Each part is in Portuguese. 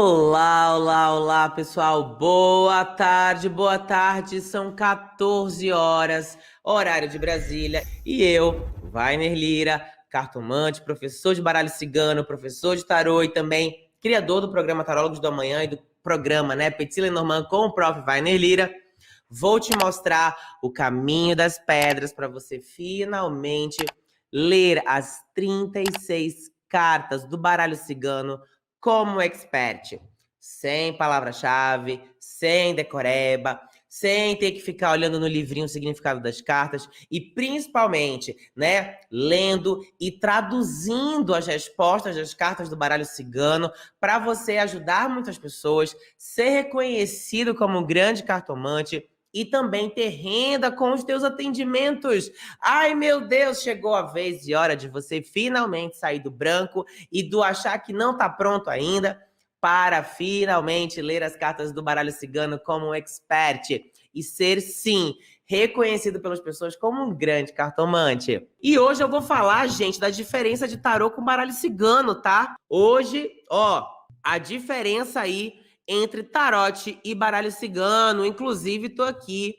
Olá, olá, olá, pessoal. Boa tarde, boa tarde. São 14 horas, horário de Brasília. E eu, Vainer Lira, cartomante, professor de baralho cigano, professor de tarô e também criador do programa Tarólogos do Amanhã e do programa, Petit Lenormand com o Prof. Vainer Lira, vou te mostrar o caminho das pedras para você finalmente ler as 36 cartas do baralho cigano como expert, sem palavra-chave, sem decoreba, sem ter que ficar olhando no livrinho o significado das cartas e principalmente, lendo e traduzindo as respostas das cartas do baralho cigano para você ajudar muitas pessoas, ser reconhecido como um grande cartomante e também ter renda com os teus atendimentos. Ai, meu Deus, chegou a vez e hora de você finalmente sair do branco e do achar que não está pronto ainda para finalmente ler as cartas do baralho cigano como um expert e ser, sim, reconhecido pelas pessoas como um grande cartomante. E hoje eu vou falar, gente, da diferença de tarô com baralho cigano, tá? Hoje, a diferença aí entre tarote e baralho cigano. Inclusive, tô aqui,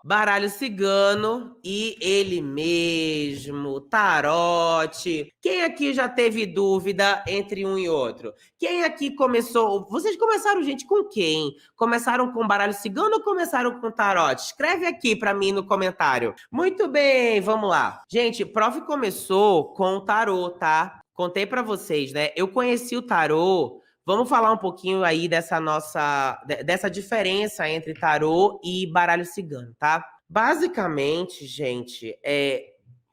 baralho cigano e ele mesmo, tarote. Quem aqui já teve dúvida entre um e outro? Quem aqui começou... Vocês começaram, gente, com quem? Começaram com baralho cigano ou começaram com tarote? Escreve aqui pra mim no comentário. Muito bem, vamos lá. Gente, prof começou com o tarô, tá? Contei pra vocês, né? Eu conheci o tarô... Vamos falar um pouquinho aí dessa diferença entre tarô e baralho cigano, tá? Basicamente, gente,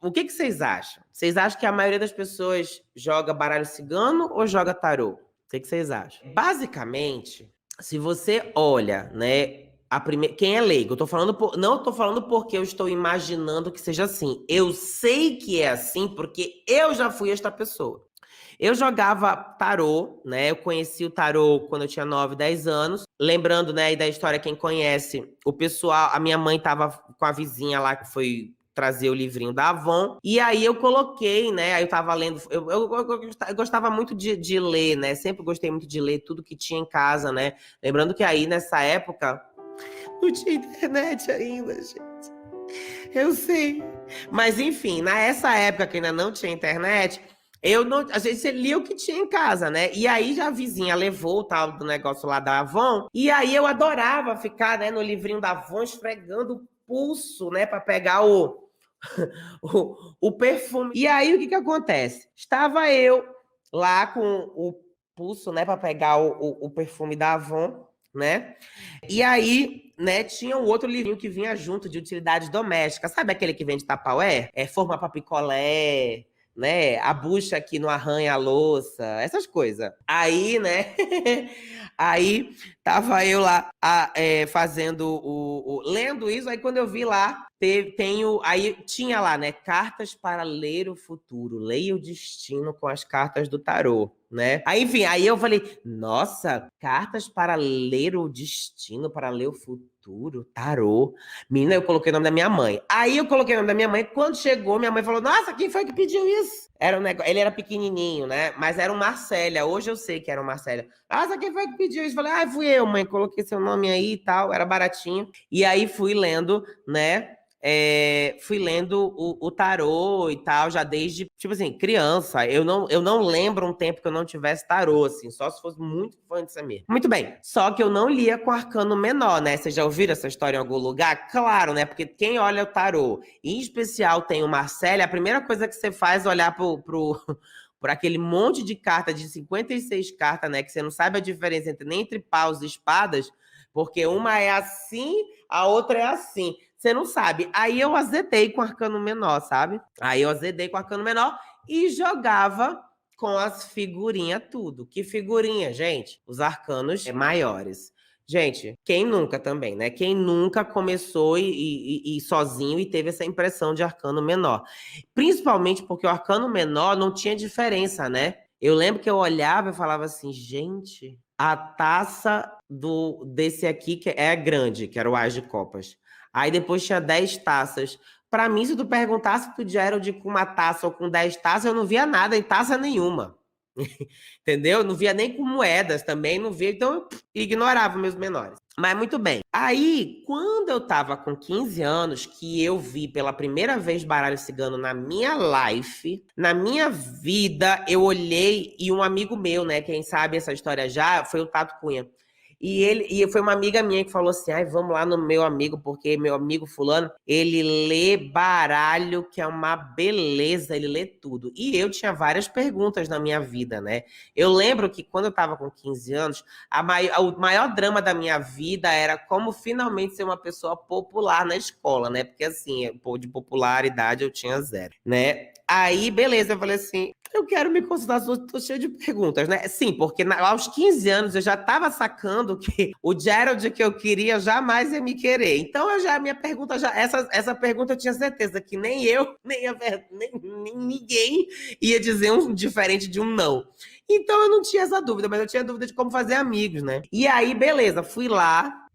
o que vocês acham? Vocês acham que a maioria das pessoas joga baralho cigano ou joga tarô? O que vocês acham? Basicamente, se você olha, né, quem é leigo, não estou falando porque eu estou imaginando que seja assim. Eu sei que é assim porque eu já fui esta pessoa. Eu jogava tarô, né? Eu conheci o tarô quando eu tinha 9, 10 anos. Lembrando, né, da história, quem conhece, o pessoal, a minha mãe tava com a vizinha lá que foi trazer o livrinho da Avon. E aí eu coloquei, né? Aí eu tava lendo. Eu gostava muito de ler, né? Sempre gostei muito de ler tudo que tinha em casa, né? Lembrando que aí nessa época não tinha internet ainda, gente. Eu sei. Mas enfim, nessa época que ainda não tinha internet. A gente lia o que tinha em casa, né? E aí já a vizinha levou o tal do negócio lá da Avon. E aí eu adorava ficar, né, no livrinho da Avon esfregando o pulso, né, para pegar o perfume. E aí o que acontece? Estava eu lá com o pulso, né, para pegar o perfume da Avon, né? E aí, né, tinha um outro livrinho que vinha junto de utilidades domésticas. Sabe aquele que vem de Tupperware? Forma para picolé, né? A bucha aqui não arranha a louça, essas coisas. Aí, né? Aí tava eu lá fazendo lendo isso, aí quando eu vi lá, aí tinha lá, né? Cartas para ler o futuro, leia o destino com as cartas do tarô, né? Aí, enfim, aí eu falei, nossa, cartas para ler o destino, para ler o futuro, tarô. Menina, eu coloquei o nome da minha mãe. Aí eu coloquei o nome da minha mãe, quando chegou, minha mãe falou, nossa, quem foi que pediu isso? Era um negócio, ele era pequenininho, né? Mas era um Marcélia, hoje eu sei que era um Marcélia. Nossa, quem foi que pediu isso? Falei, fui eu, mãe, coloquei seu nome aí e tal, era baratinho. E aí fui lendo, né? Fui lendo o tarô e tal, já desde, tipo assim, criança. Eu não lembro um tempo que eu não tivesse tarô, assim, só se fosse muito fã disso mesmo. Muito bem, só que eu não lia com arcano menor, né? Vocês já ouviram essa história em algum lugar? Claro, né? Porque quem olha o tarô, em especial tem o Marcelo, a primeira coisa que você faz é olhar por aquele monte de carta, de 56 cartas, né? Que você não sabe a diferença entre paus e espadas, porque uma é assim, a outra é assim. Você não sabe. Aí eu azedei com arcano menor, sabe? Aí eu azedei com arcano menor e jogava com as figurinhas tudo. Que figurinha, gente? Os arcanos maiores. Gente, quem nunca também, né? Quem nunca começou e sozinho e teve essa impressão de arcano menor. Principalmente porque o arcano menor não tinha diferença, né? Eu lembro que eu olhava e falava assim, gente, a taça desse aqui que é grande, que era o As de Copas. Aí depois tinha 10 taças. Pra mim, se tu perguntasse se tu já era de com uma taça ou com 10 taças, eu não via nada em taça nenhuma, Entendeu? Não via nem com moedas também, não via, então eu ignorava meus menores. Mas muito bem. Aí, quando eu tava com 15 anos, que eu vi pela primeira vez baralho cigano na minha life, na minha vida, eu olhei e um amigo meu, né, quem sabe essa história já, foi o Tato Cunha. E foi uma amiga minha que falou assim: ai, vamos lá no meu amigo, porque meu amigo fulano, ele lê baralho, que é uma beleza, ele lê tudo. E eu tinha várias perguntas na minha vida, né? Eu lembro que quando eu tava com 15 anos, o maior drama da minha vida era como finalmente ser uma pessoa popular na escola, né? Porque assim, de popularidade eu tinha zero, né? Aí, beleza, eu falei assim, eu quero me consultar, tô cheio de perguntas, né? Sim, porque aos 15 anos eu já tava sacando que o Gerald que eu queria jamais ia me querer. Então, minha pergunta essa pergunta eu tinha certeza que nem eu, nem ninguém ia dizer um diferente de um não. Então, eu não tinha essa dúvida, mas eu tinha dúvida de como fazer amigos, né? E aí, beleza, fui lá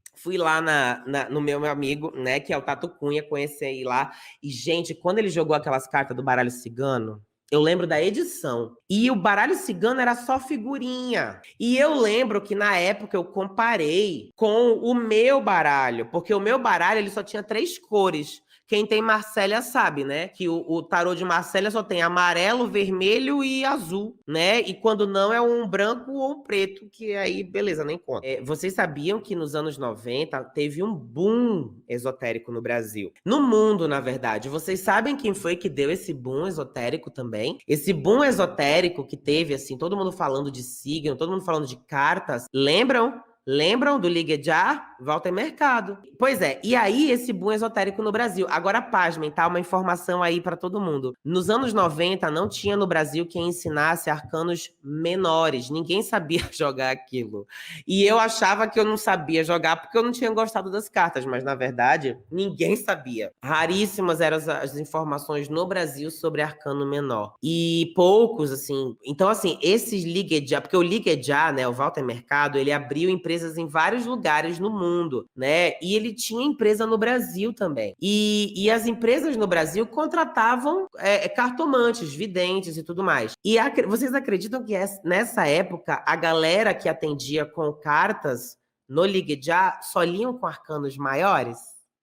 no meu amigo, né, que é o Tato Cunha, conheci aí lá. E, gente, quando ele jogou aquelas cartas do baralho cigano, eu lembro da edição. E o baralho cigano era só figurinha. E eu lembro que na época eu comparei com o meu baralho, porque o meu baralho ele só tinha 3 cores. Quem tem Marsella sabe, né? Que o tarô de Marsella só tem amarelo, vermelho e azul, né? E quando não é um branco ou um preto, que aí, beleza, nem conta. Vocês sabiam que nos anos 90 teve um boom esotérico no Brasil? No mundo, na verdade. Vocês sabem quem foi que deu esse boom esotérico também? Esse boom esotérico que teve, assim, todo mundo falando de signo, todo mundo falando de cartas. Lembram? Lembram do Ligue Já? Walter Mercado. Pois é, e aí esse boom esotérico no Brasil. Agora, pasmem, tá? Uma informação aí pra todo mundo. Nos anos 90, não tinha no Brasil quem ensinasse arcanos menores. Ninguém sabia jogar aquilo. E eu achava que eu não sabia jogar porque eu não tinha gostado das cartas, mas na verdade, ninguém sabia. Raríssimas eram as informações no Brasil sobre arcano menor. E poucos, assim. Então, assim, esses Ligue Já, porque o Ligue Já, né, o Walter Mercado, ele abriu empresas em vários lugares no mundo, né? E ele tinha empresa no Brasil também. E as empresas no Brasil contratavam cartomantes, videntes e tudo mais. E vocês acreditam que nessa época a galera que atendia com cartas no Ligue Já só liam com arcanos maiores?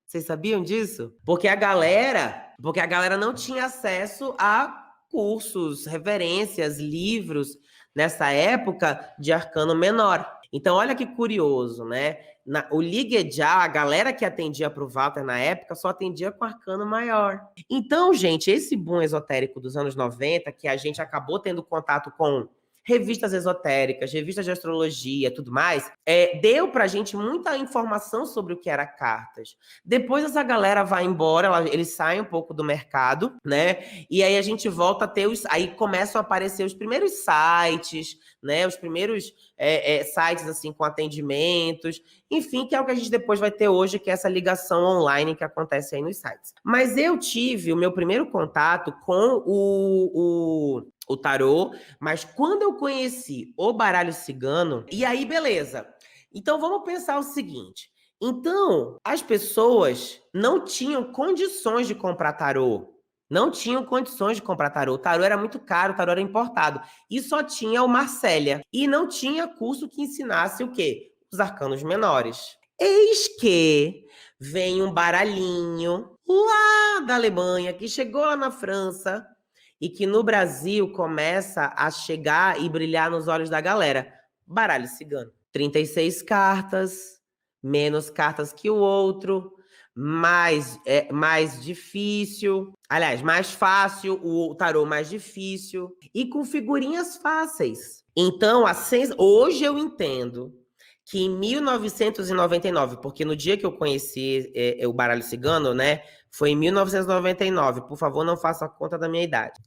Vocês sabiam disso? Porque a galera não tinha acesso a cursos, referências, livros nessa época de arcano menor. Então, olha que curioso, né? O Ligue Já, a galera que atendia para o Walter na época, só atendia com arcano maior. Então, gente, esse boom esotérico dos anos 90, que a gente acabou tendo contato com revistas esotéricas, revistas de astrologia, tudo mais, deu pra gente muita informação sobre o que era cartas. Depois essa galera vai embora, eles saem um pouco do mercado, né? E aí a gente volta a ter aí começam a aparecer os primeiros sites, né? Os primeiros sites assim com atendimentos, enfim, que é o que a gente depois vai ter hoje, que é essa ligação online que acontece aí nos sites. Mas eu tive o meu primeiro contato com o tarô, mas quando eu conheci o baralho cigano, e aí beleza. Então vamos pensar o seguinte. Então, as pessoas não tinham condições de comprar tarô. Não tinham condições de comprar tarô. O tarô era muito caro, o tarô era importado. E só tinha o Marsella. E não tinha curso que ensinasse o quê? Os arcanos menores. Eis que vem um baralhinho lá da Alemanha, que chegou lá na França, e que no Brasil começa a chegar e brilhar nos olhos da galera. Baralho cigano. 36 cartas, menos cartas que o outro, mais difícil. Aliás, mais fácil, o tarô mais difícil. E com figurinhas fáceis. Então, hoje eu entendo que em 1999, porque no dia que eu conheci o baralho cigano, né, foi em 1999. Por favor, não faça a conta da minha idade.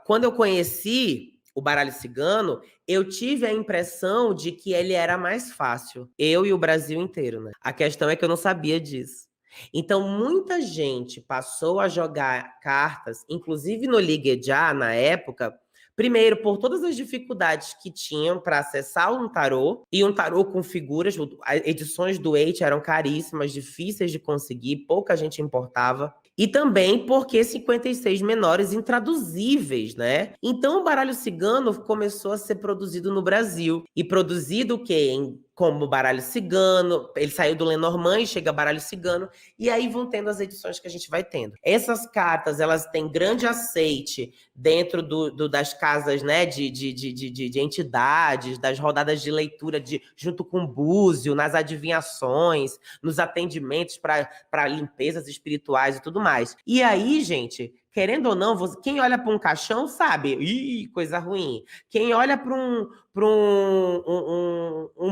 Quando eu conheci o baralho cigano, eu tive a impressão de que ele era mais fácil. Eu e o Brasil inteiro, né? A questão é que eu não sabia disso. Então, muita gente passou a jogar cartas, inclusive no Ligue Já, na época, primeiro, por todas as dificuldades que tinham para acessar um tarô, e um tarô com figuras, as edições do Eight eram caríssimas, difíceis de conseguir, pouca gente importava. E também porque 56 menores intraduzíveis, né? Então o baralho cigano começou a ser produzido no Brasil. E produzido o quê? Como baralho cigano, ele saiu do Lenormand e chega baralho cigano, e aí vão tendo as edições que a gente vai tendo. Essas cartas, elas têm grande aceite dentro das casas, né, de entidades, das rodadas de leitura junto com o búzio, nas adivinhações, nos atendimentos para limpezas espirituais e tudo mais. E aí, gente, querendo ou não, quem olha para um caixão sabe, ih, coisa ruim. Quem olha para um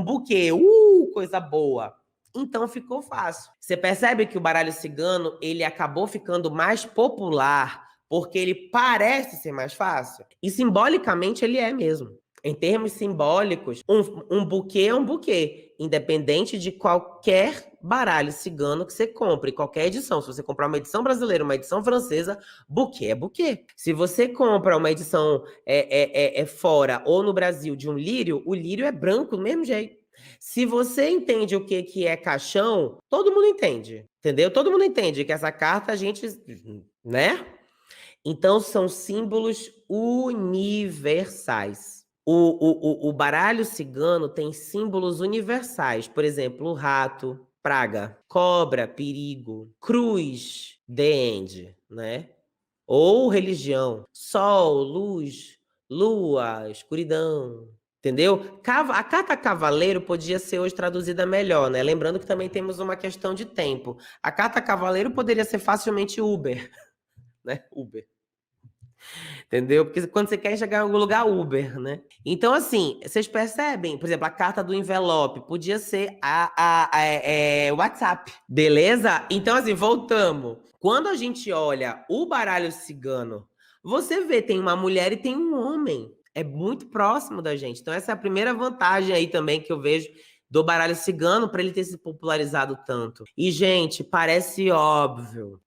buquê, coisa boa. Então ficou fácil. Você percebe que o baralho cigano, ele acabou ficando mais popular porque ele parece ser mais fácil? E simbolicamente ele é mesmo. Em termos simbólicos, um buquê é um buquê, independente de qualquer baralho cigano que você compre, qualquer edição. Se você comprar uma edição brasileira, uma edição francesa, buquê é buquê. Se você compra uma edição fora ou no Brasil de um lírio, o lírio é branco do mesmo jeito. Se você entende o que é caixão, todo mundo entende, entendeu? Todo mundo entende que essa carta a gente, né? Então são símbolos universais. O baralho cigano tem símbolos universais, por exemplo, o rato, praga, cobra, perigo, cruz, the end, né? Ou religião, sol, luz, lua, escuridão, entendeu? A carta cavaleiro podia ser hoje traduzida melhor, né? Lembrando que também temos uma questão de tempo. A carta cavaleiro poderia ser facilmente Uber, né? Uber. Entendeu? Porque quando você quer chegar em algum lugar, Uber, né? Então, assim, vocês percebem, por exemplo, a carta do envelope podia ser WhatsApp, beleza? Então, assim, voltamos. Quando a gente olha o baralho cigano, você vê, tem uma mulher e tem um homem. É muito próximo da gente. Então, essa é a primeira vantagem aí também que eu vejo do baralho cigano para ele ter se popularizado tanto. E, gente, parece óbvio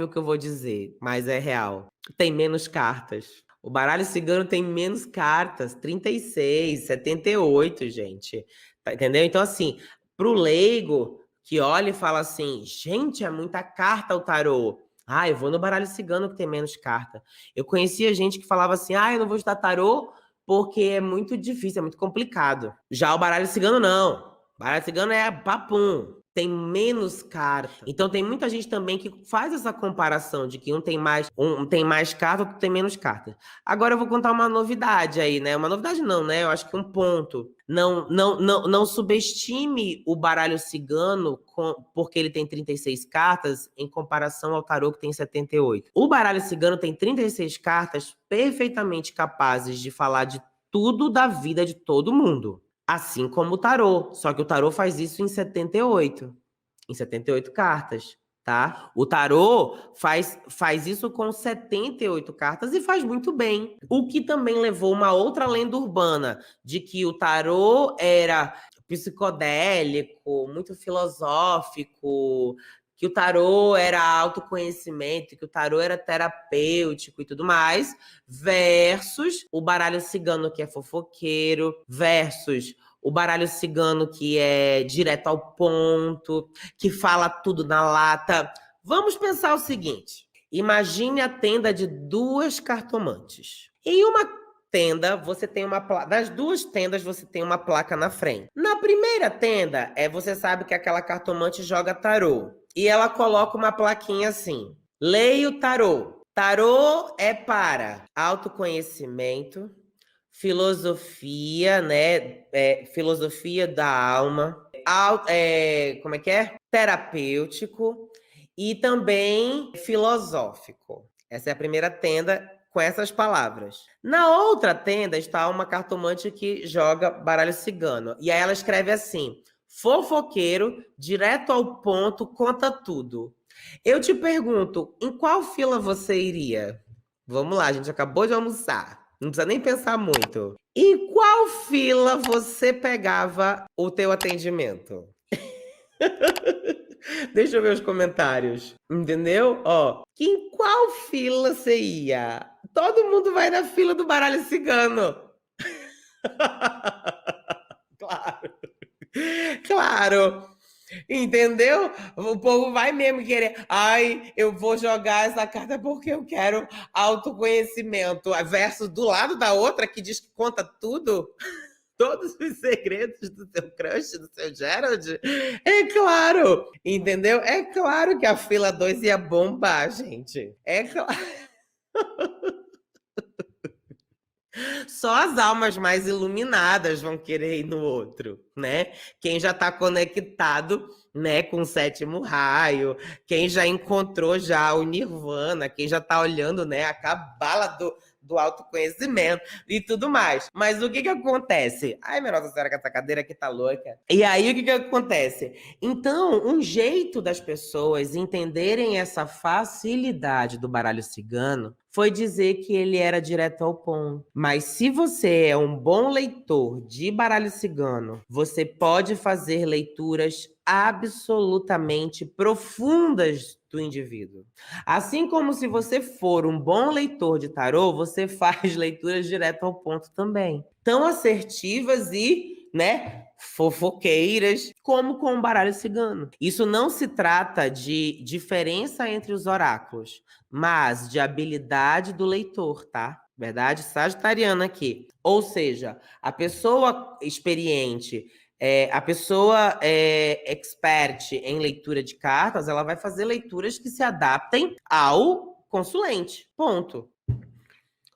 o que eu vou dizer, mas é real. Tem menos cartas. O baralho cigano tem menos cartas, 36, 78, gente. Tá, entendeu? Então, assim, pro leigo que olha e fala assim, gente, é muita carta o tarô. Ah, eu vou no baralho cigano que tem menos carta. Eu conhecia gente que falava assim, ah, eu não vou estudar tarô porque é muito difícil, é muito complicado. Já o baralho cigano, não. O baralho cigano é papum. Tem menos carta. Então tem muita gente também que faz essa comparação de que um tem mais carta, outro tem menos carta. Agora eu vou contar uma novidade aí, né? Uma novidade não, né? Eu acho que um ponto. Não subestime o baralho cigano porque ele tem 36 cartas em comparação ao tarô que tem 78. O baralho cigano tem 36 cartas perfeitamente capazes de falar de tudo da vida de todo mundo. Assim como o tarô, só que o tarô faz isso em 78 cartas, tá? O tarô faz isso com 78 cartas e faz muito bem. O que também levou uma outra lenda urbana de que o tarô era psicodélico, muito filosófico, que o tarô era autoconhecimento, que o tarô era terapêutico e tudo mais, versus o baralho cigano que é fofoqueiro, versus o baralho cigano que é direto ao ponto, que fala tudo na lata. Vamos pensar o seguinte: imagine a tenda de duas cartomantes. Em uma tenda, você tem uma placa. Das duas tendas, você tem uma placa na frente. Na primeira tenda, você sabe que aquela cartomante joga tarô. E ela coloca uma plaquinha assim: leia o tarô. Tarô é para autoconhecimento, filosofia, né? Filosofia da alma, como é que é? Terapêutico e também filosófico. Essa é a primeira tenda com essas palavras. Na outra tenda está uma cartomante que joga baralho cigano. E aí ela escreve assim: fofoqueiro, direto ao ponto, conta tudo. Eu te pergunto, em qual fila você iria? Vamos lá, a gente acabou de almoçar. Não precisa nem pensar muito. Em qual fila você pegava o teu atendimento? Deixa eu ver os comentários. Entendeu? Ó, em qual fila você ia? Todo mundo vai na fila do baralho cigano. Claro. Claro. Entendeu? O povo vai mesmo querer. Ai, eu vou jogar essa carta porque eu quero autoconhecimento. Versus do lado da outra que diz que conta tudo. Todos os segredos do seu crush, do seu Gerald. É claro, entendeu? É claro que a fila 2 ia bombar, gente. É claro. Só as almas mais iluminadas vão querer ir no outro, né? Quem já está conectado, né, com o sétimo raio, quem já encontrou já o nirvana, quem já está olhando, né, a cabala do autoconhecimento e tudo mais. Mas o que que acontece? Ai, minha Nossa Senhora, que essa cadeira aqui tá louca. E aí, o que que acontece? Então, um jeito das pessoas entenderem essa facilidade do baralho cigano foi dizer que ele era direto ao ponto. Mas se você é um bom leitor de baralho cigano, você pode fazer leituras absolutamente profundas do indivíduo. Assim como se você for um bom leitor de tarô, você faz leituras direto ao ponto também. Tão assertivas e, né, fofoqueiras, como com o baralho cigano. Isso não se trata de diferença entre os oráculos, mas de habilidade do leitor, tá? Verdade? Sagitariana aqui. Ou seja, a pessoa experiente, a pessoa expert em leitura de cartas, ela vai fazer leituras que se adaptem ao consulente. Ponto.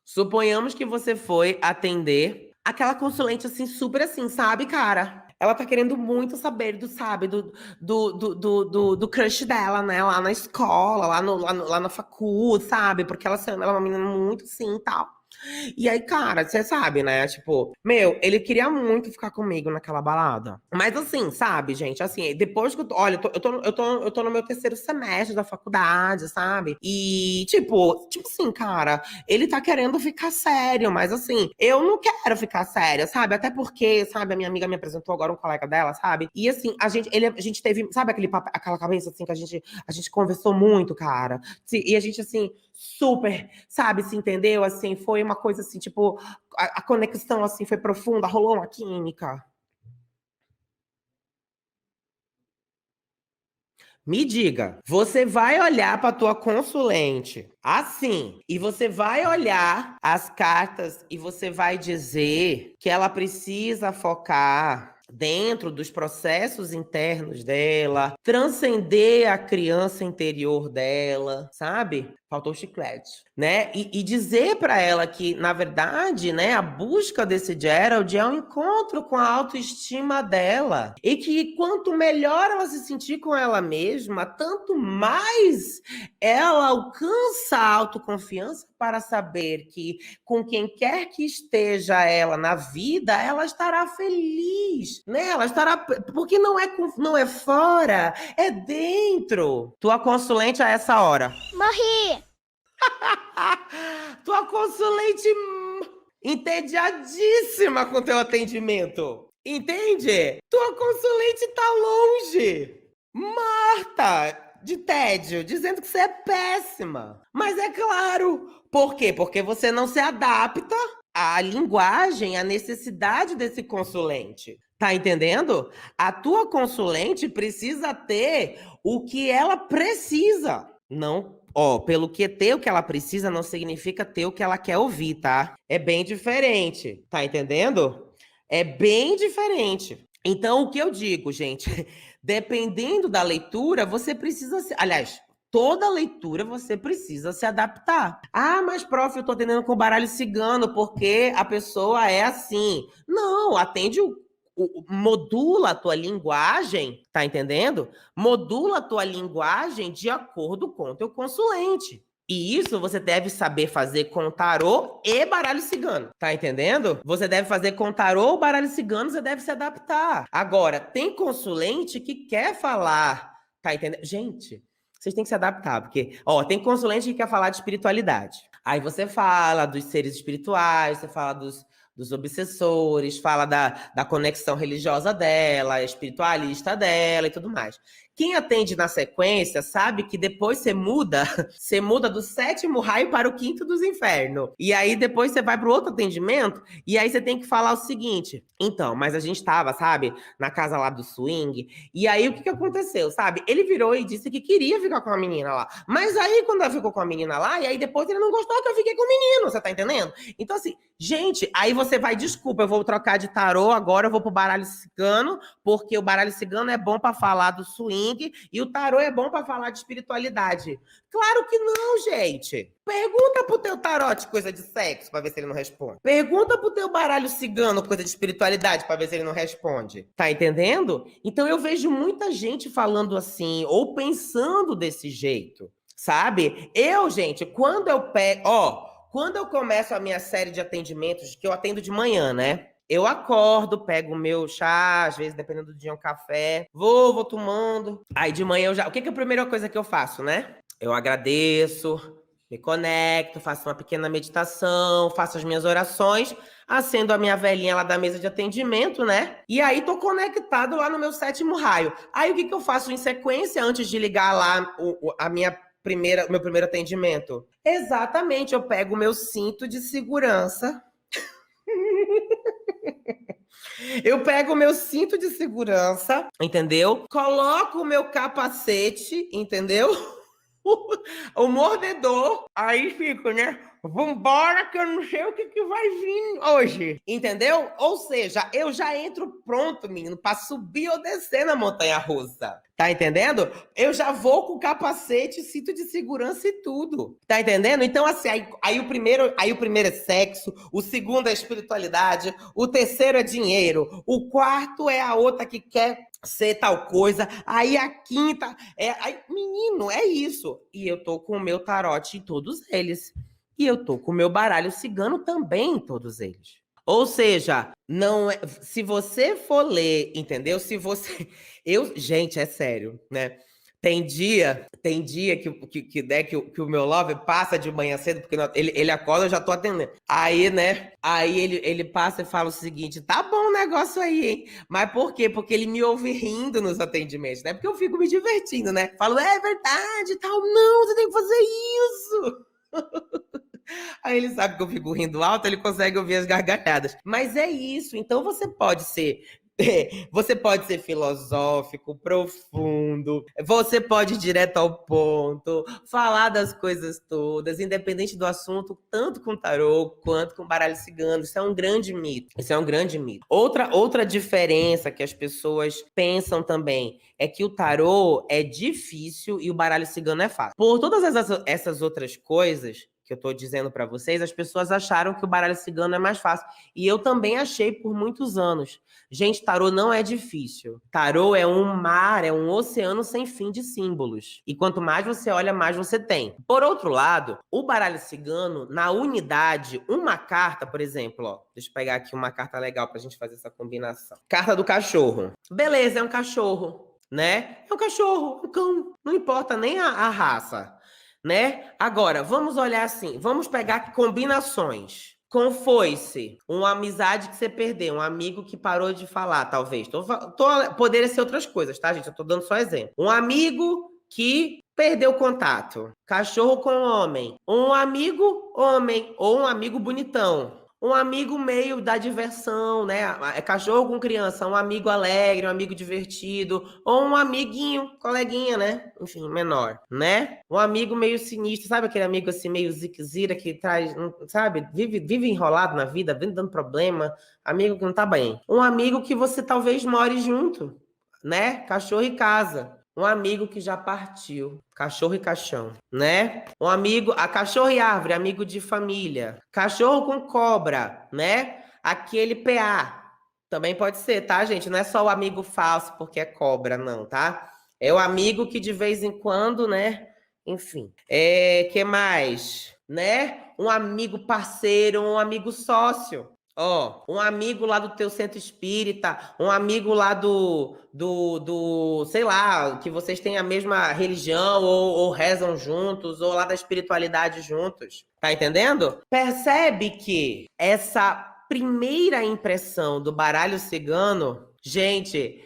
Suponhamos que você foi atender aquela consulente assim, super assim, sabe, cara? Ela tá querendo muito saber do crush dela, né? Lá na escola, lá na facul, sabe? Porque ela é uma menina muito assim e tal. E aí, cara, você sabe, né? Tipo, meu, ele queria muito ficar comigo naquela balada. Mas assim, sabe, gente? Assim, depois que eu tô. Olha, eu tô no meu terceiro semestre da faculdade, sabe? E, tipo assim, cara, ele tá querendo ficar sério, mas assim, eu não quero ficar séria, sabe? Até porque, sabe, a minha amiga me apresentou agora um colega dela, sabe? E assim, a gente teve, sabe aquela cabeça assim que a gente conversou muito, cara? E a gente, assim, super, sabe, se entendeu? Assim, foi uma coisa assim, tipo, a conexão assim foi profunda, rolou uma química. Me diga, você vai olhar para tua consulente assim, e você vai olhar as cartas e você vai dizer que ela precisa focar dentro dos processos internos dela, transcender a criança interior dela, sabe? Faltou o chiclete, né? E dizer para ela que, na verdade, né, a busca desse Gerald é um encontro com a autoestima dela. E que quanto melhor ela se sentir com ela mesma, tanto mais ela alcança a autoconfiança para saber que com quem quer que esteja ela na vida, ela estará feliz, né? Ela estará, porque não é fora, é dentro. Tua consulente a essa hora. Morri! Tua consulente entediadíssima com teu atendimento. Entende? Tua consulente tá longe. Marta, de tédio, dizendo que você é péssima. Mas é claro. Por quê? Porque você não se adapta à linguagem, à necessidade desse consulente. Tá entendendo? A tua consulente precisa ter o que ela precisa. Não, ó, pelo que ter o que ela precisa não significa ter o que ela quer ouvir, tá? É bem diferente. Tá entendendo? É bem diferente. Então, o que eu digo, gente, dependendo da leitura, você precisa se. Aliás, toda leitura você precisa se adaptar. Ah, mas, prof, eu tô atendendo com baralho cigano porque a pessoa é assim. Não, atende modula a tua linguagem, tá entendendo? Modula a tua linguagem de acordo com o teu consulente. E isso você deve saber fazer com tarô e baralho cigano, tá entendendo? Você deve fazer com tarô ou baralho cigano, você deve se adaptar. Agora, tem consulente que quer falar, tá entendendo? Gente, vocês têm que se adaptar, porque, ó, tem consulente que quer falar de espiritualidade. Aí você fala dos seres espirituais, você fala dos obsessores, fala da conexão religiosa dela, espiritualista dela e tudo mais. Quem atende na sequência sabe que depois você muda do 7º raio para o 5º dos infernos. E aí depois você vai para o outro atendimento e aí você tem que falar o seguinte: então, mas a gente tava, sabe, na casa lá do swing, e aí o que aconteceu, sabe? Ele virou e disse que queria ficar com a menina lá. Mas aí quando ela ficou com a menina lá, e aí depois ele não gostou que eu fiquei com o menino, você tá entendendo? Então assim, gente, aí você vai, desculpa, eu vou trocar de tarô agora, eu vou pro baralho cigano, porque o baralho cigano é bom para falar do swing e o tarô é bom para falar de espiritualidade. Claro que não, gente. Pergunta pro teu tarote coisa de sexo para ver se ele não responde. Pergunta pro teu baralho cigano coisa de espiritualidade para ver se ele não responde. Tá entendendo? Então eu vejo muita gente falando assim ou pensando desse jeito, sabe? Gente, quando eu pego, quando eu começo a minha série de atendimentos, que eu atendo de manhã, né? Eu acordo, pego o meu chá, às vezes, dependendo do dia, um café. Vou tomando. Aí de manhã eu já... O que é a primeira coisa que eu faço, né? Eu agradeço, me conecto, faço uma pequena meditação, faço as minhas orações, acendo a minha velhinha lá da mesa de atendimento, né? E aí tô conectado lá no meu 7º raio. Aí o que eu faço em sequência antes de ligar lá o meu primeiro atendimento? Exatamente, eu pego o meu cinto de segurança. Eu pego o meu cinto de segurança, entendeu? Coloco o meu capacete, entendeu? O mordedor. Aí fico, né? Vambora que eu não sei o que vai vir hoje. Entendeu? Ou seja, eu já entro pronto, menino, pra subir ou descer na montanha-russa. Tá entendendo? Eu já vou com capacete, cinto de segurança e tudo. Tá entendendo? Então, assim, aí o primeiro é sexo, o segundo é espiritualidade, o terceiro é dinheiro, o quarto é a outra que quer ser tal coisa, aí a quinta menino, é isso. E eu tô com o meu tarote em todos eles. E eu tô com o meu baralho cigano também em todos eles. Ou seja, não é, se você for ler, entendeu? Se você gente, é sério, né? Tem dia que o meu love passa de manhã cedo, porque ele acorda, eu já tô atendendo. Aí, né? Aí ele passa e fala o seguinte: tá bom o negócio aí, hein? Mas por quê? Porque ele me ouve rindo nos atendimentos, né? Porque eu fico me divertindo, né? Falo, é verdade, tal. Não, você tem que fazer isso. Aí ele sabe que eu fico rindo alto, ele consegue ouvir as gargalhadas. Mas é isso. Então você pode ser filosófico, profundo, você pode ir direto ao ponto, falar das coisas todas, independente do assunto, tanto com tarô quanto com baralho cigano. Isso é um grande mito. Outra diferença que as pessoas pensam também é que o tarô é difícil e o baralho cigano é fácil. Por todas essas outras coisas que eu tô dizendo para vocês, as pessoas acharam que o baralho cigano é mais fácil. E eu também achei por muitos anos. Gente, tarô não é difícil. Tarô é um mar, é um oceano sem fim de símbolos. E quanto mais você olha, mais você tem. Por outro lado, o baralho cigano, na unidade, uma carta, por exemplo, ó, deixa eu pegar aqui uma carta legal pra gente fazer essa combinação. Carta do cachorro. Beleza, é um cachorro, né? É um cachorro, um cão. Não importa nem a raça, né? Agora, vamos olhar assim, vamos pegar combinações. Com foice, uma amizade que você perdeu, um amigo que parou de falar, talvez. Poderia ser outras coisas, tá, gente? Eu tô dando só exemplo. Um amigo que perdeu contato. Cachorro com homem. Um amigo homem ou um amigo bonitão. Um amigo meio da diversão, né? É cachorro com criança, um amigo alegre, um amigo divertido, ou um amiguinho, coleguinha, né? Enfim, menor, né? Um amigo meio sinistro, sabe aquele amigo assim meio ziquezira que traz, sabe? Vive enrolado na vida, vive dando problema, amigo que não tá bem. Um amigo que você talvez more junto, né? Cachorro e casa. Um amigo que já partiu, cachorro e caixão, né? Um amigo, a cachorro e árvore, amigo de família. Cachorro com cobra, né? Aquele PA. Também pode ser, tá, gente? Não é só o amigo falso porque é cobra, não, tá? É o amigo que de vez em quando, né? Enfim. Que mais? Né? Um amigo parceiro, um amigo sócio. Ó, um amigo lá do teu centro espírita, um amigo lá sei lá, que vocês têm a mesma religião ou rezam juntos, ou lá da espiritualidade juntos. Tá entendendo? Percebe que essa primeira impressão do baralho cigano, gente,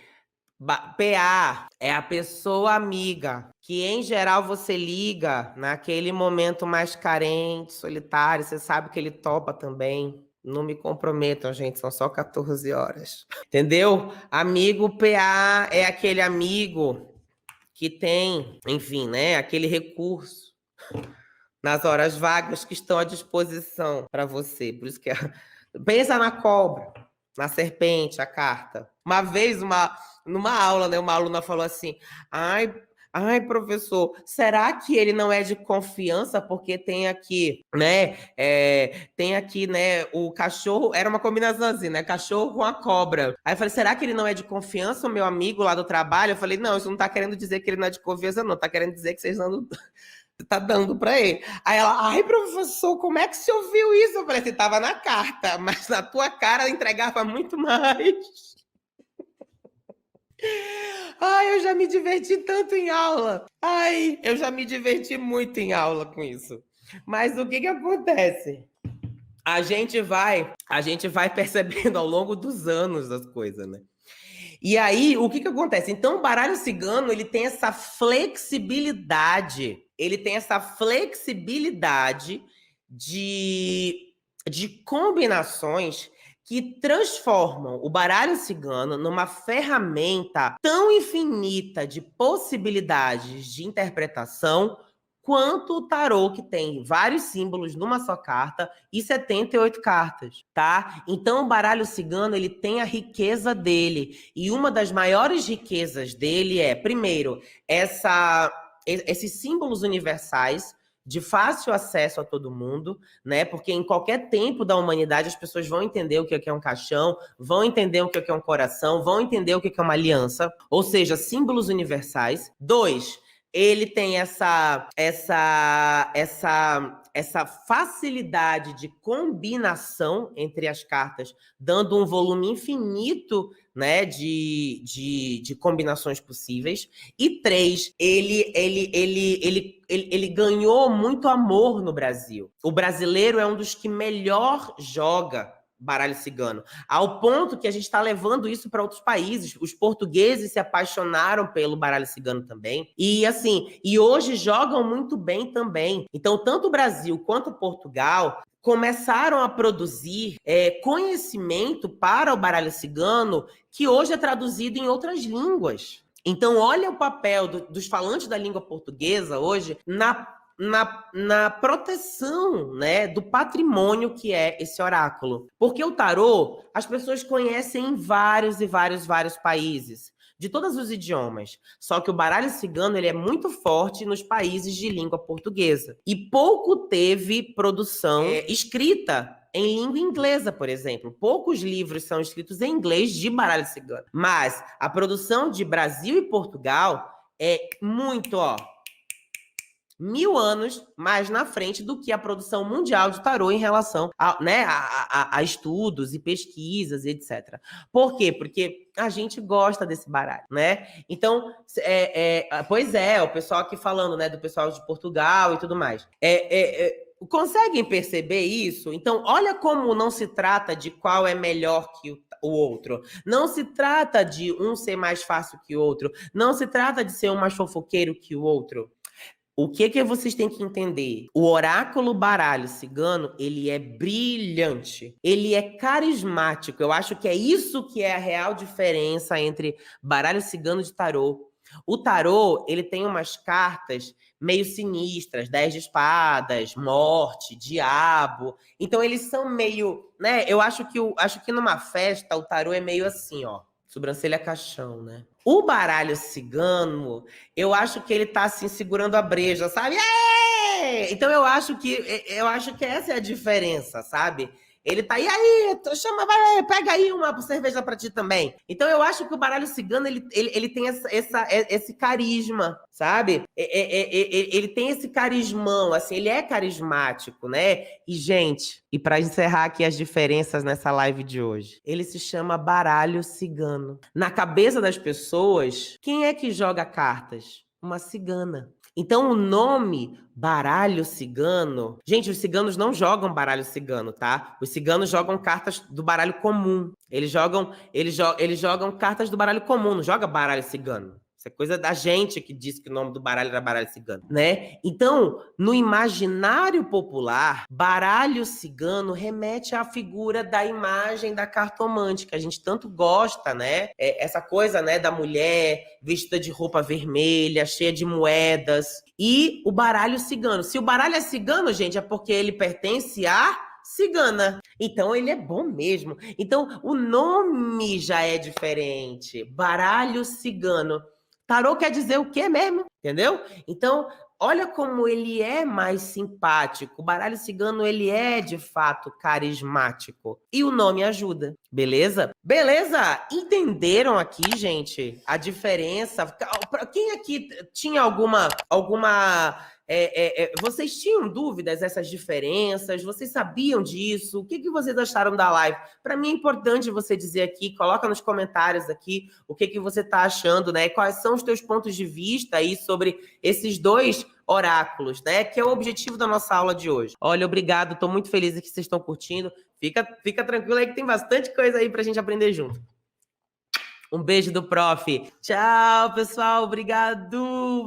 PA é a pessoa amiga que, em geral, você liga naquele momento mais carente, solitário, você sabe que ele topa também. Não me comprometam, gente, são só 14 horas. Entendeu? Amigo PA é aquele amigo que tem, enfim, né, aquele recurso nas horas vagas que estão à disposição para você. Por isso que pensa na cobra, na serpente, a carta. Uma vez, numa aula, né, uma aluna falou assim: ai, professor, será que ele não é de confiança? Porque tem aqui, né? Tem aqui, né? O cachorro, era uma combinação assim, né? Cachorro com a cobra. Aí eu falei: será que ele não é de confiança, o meu amigo lá do trabalho? Eu falei: não, isso não tá querendo dizer que ele não é de confiança, não. Tá querendo dizer que vocês não tá dando pra ele. Aí ela: ai, professor, como é que você ouviu isso? Eu falei assim: tava na carta, mas na tua cara entregava muito mais. Ai, eu já me diverti tanto em aula. Ai, eu já me diverti muito em aula com isso. Mas o que acontece? A gente vai percebendo ao longo dos anos as coisas, né? E aí, o que acontece? Então, o baralho cigano, ele tem essa flexibilidade. Ele tem essa flexibilidade de combinações que transformam o baralho cigano numa ferramenta tão infinita de possibilidades de interpretação quanto o tarô, que tem vários símbolos numa só carta e 78 cartas, tá? Então, o baralho cigano, ele tem a riqueza dele. E uma das maiores riquezas dele é, primeiro, esses símbolos universais de fácil acesso a todo mundo, né? Porque em qualquer tempo da humanidade as pessoas vão entender o que é um caixão, vão entender o que é um coração, vão entender o que é uma aliança, ou seja, símbolos universais. 2, ele tem essa facilidade de combinação entre as cartas, dando um volume infinito, né, de combinações possíveis. E 3, ele ganhou muito amor no Brasil. O brasileiro é um dos que melhor joga baralho cigano, ao ponto que a gente está levando isso para outros países. Os portugueses se apaixonaram pelo baralho cigano também, e assim, e hoje jogam muito bem também. Então, tanto o Brasil quanto Portugal começaram a produzir conhecimento para o baralho cigano, que hoje é traduzido em outras línguas. Então, olha o papel dos falantes da língua portuguesa hoje na proteção, né, do patrimônio que é esse oráculo. Porque o tarô, as pessoas conhecem em vários países, de todos os idiomas. Só que o baralho cigano, ele é muito forte nos países de língua portuguesa. E pouco teve produção escrita em língua inglesa, por exemplo. Poucos livros são escritos em inglês de baralho cigano. Mas a produção de Brasil e Portugal é muito, 1000 anos mais na frente do que a produção mundial de tarô em relação a estudos e pesquisas, etc. Por quê? Porque a gente gosta desse baralho, né? Então, pois é, o pessoal aqui falando, né, do pessoal de Portugal e tudo mais. Conseguem perceber isso? Então, olha como não se trata de qual é melhor que o outro. Não se trata de um ser mais fácil que o outro. Não se trata de ser um mais fofoqueiro que o outro. O que vocês têm que entender? O oráculo baralho cigano, ele é brilhante. Ele é carismático. Eu acho que é isso que é a real diferença entre baralho cigano e tarô. O tarô, ele tem umas cartas meio sinistras, 10 de espadas, morte, diabo. Então eles são meio, né? Eu acho que numa festa o tarô é meio assim, sobrancelha caixão, né? O baralho cigano, eu acho que ele tá assim segurando a breja, sabe? Então eu acho que essa é a diferença, sabe? Ele tá aí, pega aí uma cerveja pra ti também. Então eu acho que o baralho cigano, ele tem esse carisma, sabe? Ele tem esse carismão, assim, ele é carismático, né? E, gente, e pra encerrar aqui as diferenças nessa live de hoje, ele se chama baralho cigano. Na cabeça das pessoas, quem é que joga cartas? Uma cigana. Então, o nome baralho cigano... Gente, os ciganos não jogam baralho cigano, tá? Os ciganos jogam cartas do baralho comum. Eles jogam cartas do baralho comum, não joga baralho cigano. Isso é coisa da gente que disse que o nome do baralho era baralho cigano, né? Então, no imaginário popular, baralho cigano remete à figura da imagem da cartomante, que a gente tanto gosta, né? Essa coisa, né, da mulher vestida de roupa vermelha, cheia de moedas. E o baralho cigano. Se o baralho é cigano, gente, é porque ele pertence à cigana. Então ele é bom mesmo. Então o nome já é diferente. Baralho cigano. Tarô quer dizer o quê mesmo? Entendeu? Então, olha como ele é mais simpático. O baralho cigano, ele é, de fato, carismático. E o nome ajuda. Beleza? Beleza? Entenderam aqui, gente, a diferença? Quem aqui tinha alguma vocês tinham dúvidas dessas diferenças? Vocês sabiam disso? O que vocês acharam da live? Para mim é importante você dizer aqui, coloca nos comentários aqui o que você está achando, né? Quais são os teus pontos de vista aí sobre esses dois oráculos, né? Que é o objetivo da nossa aula de hoje. Olha, obrigado, estou muito feliz que vocês estão curtindo. Fica tranquilo aí que tem bastante coisa aí para a gente aprender junto. Um beijo do prof. Tchau, pessoal. Obrigado.